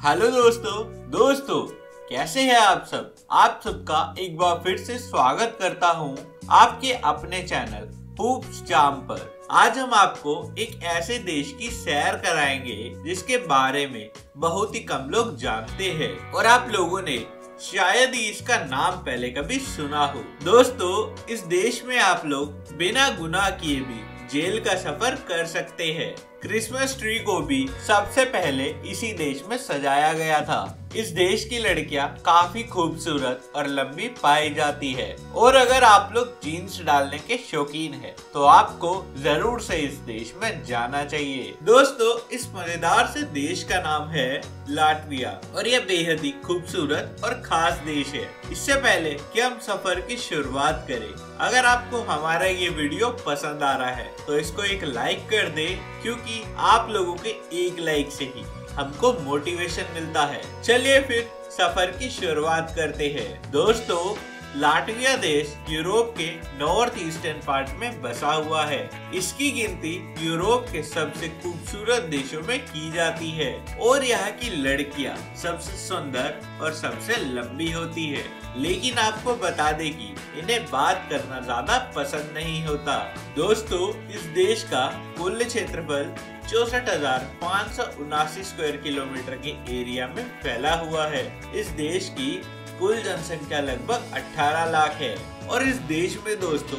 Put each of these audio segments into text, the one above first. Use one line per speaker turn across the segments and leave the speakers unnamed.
Hello दोस्तों कैसे हैं आप सब। आप सबका एक बार फिर से स्वागत करता हूं आपके अपने चैनल हूप्स चार्म पर। आज हम आपको एक ऐसे देश की सैर कराएंगे जिसके बारे में बहुत ही कम लोग जानते हैं और आप लोगों ने शायद ही इसका नाम पहले कभी सुना हो। दोस्तों, इस देश में आप लोग बिना गुनाह किए भी जेल का सफर कर सकते हैं। क्रिसमस ट्री को भी सबसे पहले इसी देश में सजाया गया था। इस देश की लड़कियां काफी खूबसूरत और लंबी पाई जाती है और अगर आप लोग जीन्स डालने के शौकीन हैं, तो आपको जरूर से इस देश में जाना चाहिए। दोस्तों, इस मजेदार से देश का नाम है लाटविया और यह बेहद ही खूबसूरत और खास देश है। इससे पहले कि हम सफर की शुरुआत करें, अगर आपको हमारा ये वीडियो पसंद आ रहा है तो इसको एक लाइक कर दे, क्योंकि आप लोगों के एक लाइक से ही हमको मोटिवेशन मिलता है। चलिए फिर सफर की शुरुआत करते हैं। दोस्तों, लाटविया देश यूरोप के नॉर्थ ईस्टर्न पार्ट में बसा हुआ है। इसकी गिनती यूरोप के सबसे खूबसूरत देशों में की जाती है और यहाँ की लड़कियाँ सबसे सुंदर और सबसे लंबी होती है। लेकिन आपको बता दें कि इन्हें बात करना ज्यादा पसंद नहीं होता। दोस्तों, इस देश का कुल क्षेत्रफल 64,579 स्क्वायर किलोमीटर के एरिया में फैला हुआ है। इस देश की कुल जनसंख्या लगभग 18 लाख है और इस देश में दोस्तों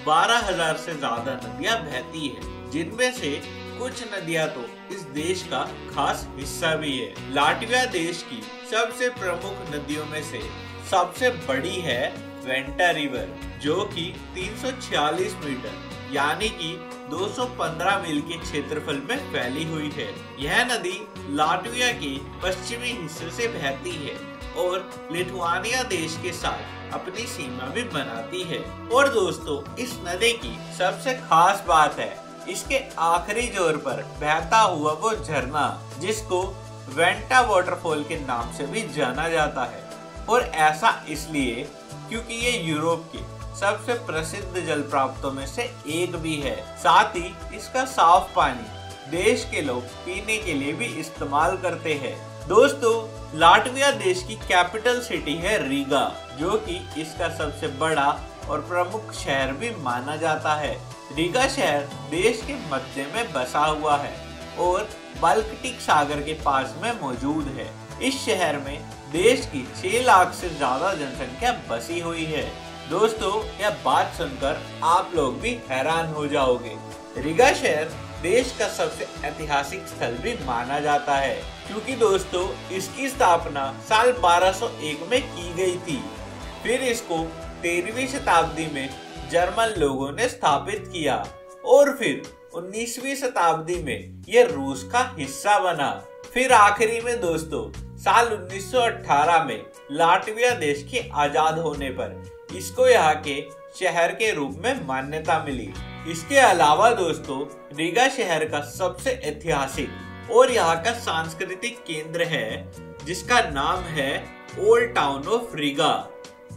12,000 से ज्यादा नदियां बहती है, जिनमें से कुछ नदियां तो इस देश का खास हिस्सा भी है। लाटविया देश की सबसे प्रमुख नदियों में से सबसे बड़ी है वेंटा रिवर, जो कि 346 मीटर यानी कि 215 मील के क्षेत्रफल में फैली हुई है। यह नदी लाटविया के पश्चिमी हिस्से से बहती है और लिथुआनिया देश के साथ अपनी सीमा भी बनाती है। और दोस्तों, इस नदी की सबसे खास बात है इसके आखिरी जोर पर बहता हुआ वो झरना, जिसको वेंटा वाटरफॉल के नाम से भी जाना जाता है। और ऐसा इसलिए क्योंकि ये यूरोप के सबसे प्रसिद्ध जलप्राप्तों में से एक भी है। साथ ही इसका साफ पानी देश के लोग पीने के लिए भी इस्तेमाल करते हैं। दोस्तों, लाटविया देश की कैपिटल सिटी है रीगा, जो कि इसका सबसे बड़ा और प्रमुख शहर भी माना जाता है। रीगा शहर देश के मध्य में बसा हुआ है और बाल्टिक सागर के पास में मौजूद है। इस शहर में देश की 6 लाख से ज्यादा जनसंख्या बसी हुई है। दोस्तों, यह बात सुनकर आप लोग भी हैरान हो जाओगे। रीगा शहर देश का सबसे ऐतिहासिक स्थल भी माना जाता है, क्योंकि दोस्तों इसकी स्थापना साल 1201 में की गई थी। फिर इसको 13वीं शताब्दी में जर्मन लोगों ने स्थापित किया और फिर 19वीं शताब्दी में यह रूस का हिस्सा बना। फिर आखिरी में दोस्तों साल 1918 में लाटविया देश के आजाद होने पर इसको यहाँ के शहर के रूप में मान्यता मिली। इसके अलावा दोस्तों रीगा शहर का सबसे ऐतिहासिक और यहाँ का सांस्कृतिक केंद्र है, जिसका नाम है ओल्ड टाउन ऑफ रीगा।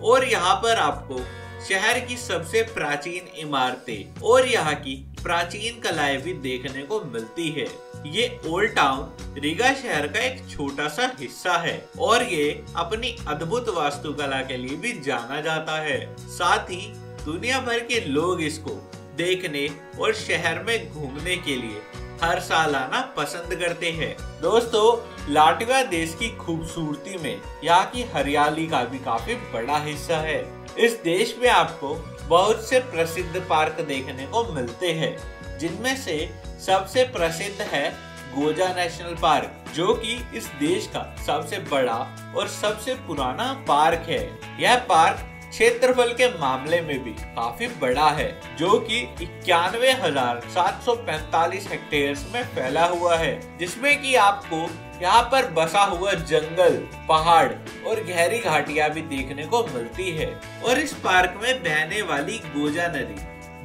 और यहाँ पर आपको शहर की सबसे प्राचीन इमारतें और यहाँ की प्राचीन कलाएं भी देखने को मिलती है। ये ओल्ड टाउन रीगा शहर का एक छोटा सा हिस्सा है और ये अपनी अद्भुत वास्तुकला के लिए भी जाना जाता है। साथ ही दुनिया भर के लोग इसको देखने और शहर में घूमने के लिए हर साल आना पसंद करते हैं। दोस्तों, लाटविया देश की खूबसूरती में यहाँ की हरियाली का भी काफी बड़ा हिस्सा है। इस देश में आपको बहुत से प्रसिद्ध पार्क देखने को मिलते हैं, जिनमें से सबसे प्रसिद्ध है गोजा नेशनल पार्क, जो कि इस देश का सबसे बड़ा और सबसे पुराना पार्क है। यह पार्क क्षेत्रफल के मामले में भी काफी बड़ा है, जो कि 91,745 हेक्टेयर्स में फैला हुआ है, जिसमें कि आपको यहाँ पर बसा हुआ जंगल, पहाड़ और गहरी घाटियां भी देखने को मिलती है। और इस पार्क में बहने वाली गोजा नदी,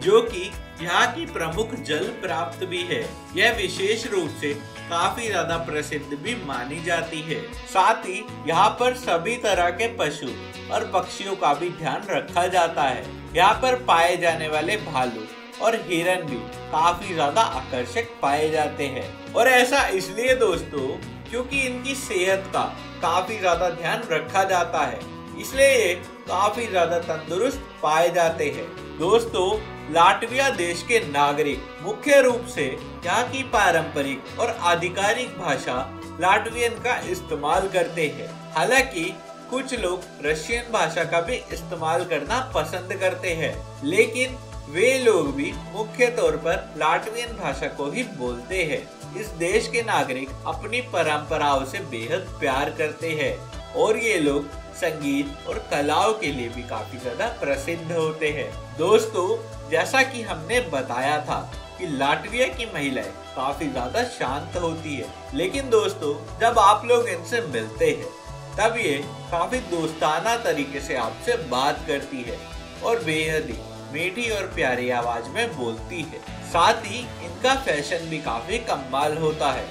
जो कि यहाँ की प्रमुख जल प्राप्त भी है, यह विशेष रूप से काफी ज्यादा प्रसिद्ध भी मानी जाती है। साथ ही यहाँ पर सभी तरह के पशु और पक्षियों का भी ध्यान रखा जाता है। यहाँ पर पाए जाने वाले भालू और हिरन भी काफी ज्यादा आकर्षक पाए जाते हैं। और ऐसा इसलिए दोस्तों क्योंकि इनकी सेहत का काफी ज्यादा ध्यान रखा जाता है, इसलिए ये काफी ज्यादा तंदुरुस्त पाए जाते हैं। दोस्तों, लाटविया देश के नागरिक मुख्य रूप से यहाँ की पारंपरिक और आधिकारिक भाषा लाटवियन का इस्तेमाल करते हैं। हालांकि कुछ लोग रशियन भाषा का भी इस्तेमाल करना पसंद करते हैं, लेकिन वे लोग भी मुख्य तौर पर लाटवियन भाषा को ही बोलते हैं। इस देश के नागरिक अपनी परंपराओं से बेहद प्यार करते हैं और ये लोग संगीत और कलाओं के लिए भी काफी ज्यादा प्रसिद्ध होते हैं। दोस्तों, जैसा कि हमने बताया था कि लाटविया की महिलाएं काफी ज्यादा शांत होती है, लेकिन दोस्तों जब आप लोग इनसे मिलते हैं तब ये काफी दोस्ताना तरीके से आपसे बात करती है और बेहद ही मीठी और प्यारी आवाज में बोलती है। साथ ही इनका फैशन भी काफी कमाल होता है।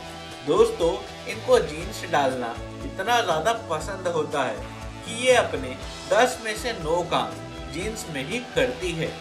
दोस्तों, इनको जीन्स डालना इतना ज्यादा पसंद होता है कि ये अपने 10 में से 9 काम जीन्स में ही करती है।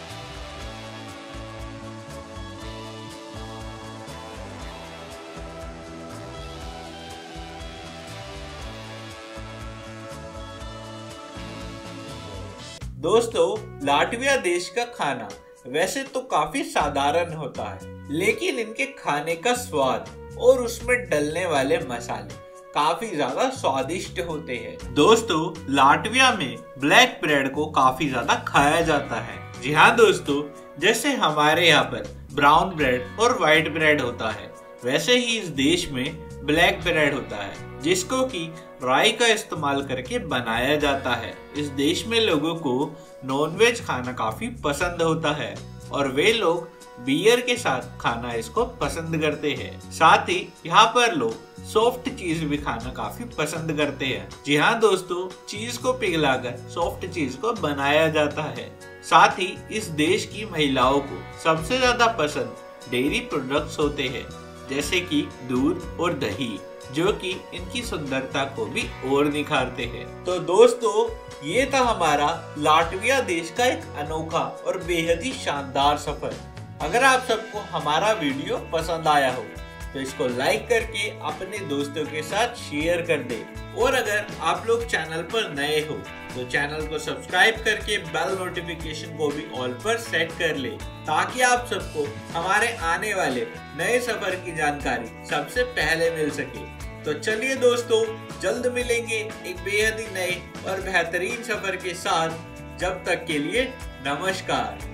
दोस्तों, लाटविया देश का खाना वैसे तो काफी साधारण होता है, लेकिन इनके खाने का स्वाद और उसमें डलने वाले मसाले काफी ज्यादा स्वादिष्ट होते हैं। दोस्तों, लाटविया में ब्लैक ब्रेड को काफी ज्यादा खाया जाता है। जी हाँ दोस्तों, जैसे हमारे यहाँ पर ब्राउन ब्रेड और व्हाइट ब्रेड होता है, वैसे ही इस देश में ब्लैक ब्रेड होता है, जिसको कि राई का इस्तेमाल करके बनाया जाता है। इस देश में लोगों को नॉनवेज खाना काफी पसंद होता है और वे लोग बियर के साथ खाना इसको पसंद करते हैं। साथ ही यहाँ पर लोग सॉफ्ट चीज भी खाना काफी पसंद करते हैं। जी हाँ दोस्तों, चीज को पिघलाकर सॉफ्ट चीज को बनाया जाता है। साथ ही इस देश की महिलाओं को सबसे ज्यादा पसंद डेयरी प्रोडक्ट्स होते हैं, जैसे कि दूध और दही, जो कि इनकी सुंदरता को भी और निखारते हैं। तो दोस्तों, ये था हमारा लाटविया देश का एक अनोखा और बेहद ही शानदार सफर। अगर आप सबको हमारा वीडियो पसंद आया हो तो इसको लाइक करके अपने दोस्तों के साथ शेयर कर दे, और अगर आप लोग चैनल पर नए हो तो चैनल को सब्सक्राइब करके बेल नोटिफिकेशन को भी ऑल पर सेट कर ले, ताकि आप सबको हमारे आने वाले नए सफर की जानकारी सबसे पहले मिल सके। तो चलिए दोस्तों, जल्द मिलेंगे एक बेहद ही नए और बेहतरीन सफर के साथ। जब तक के लिए नमस्कार।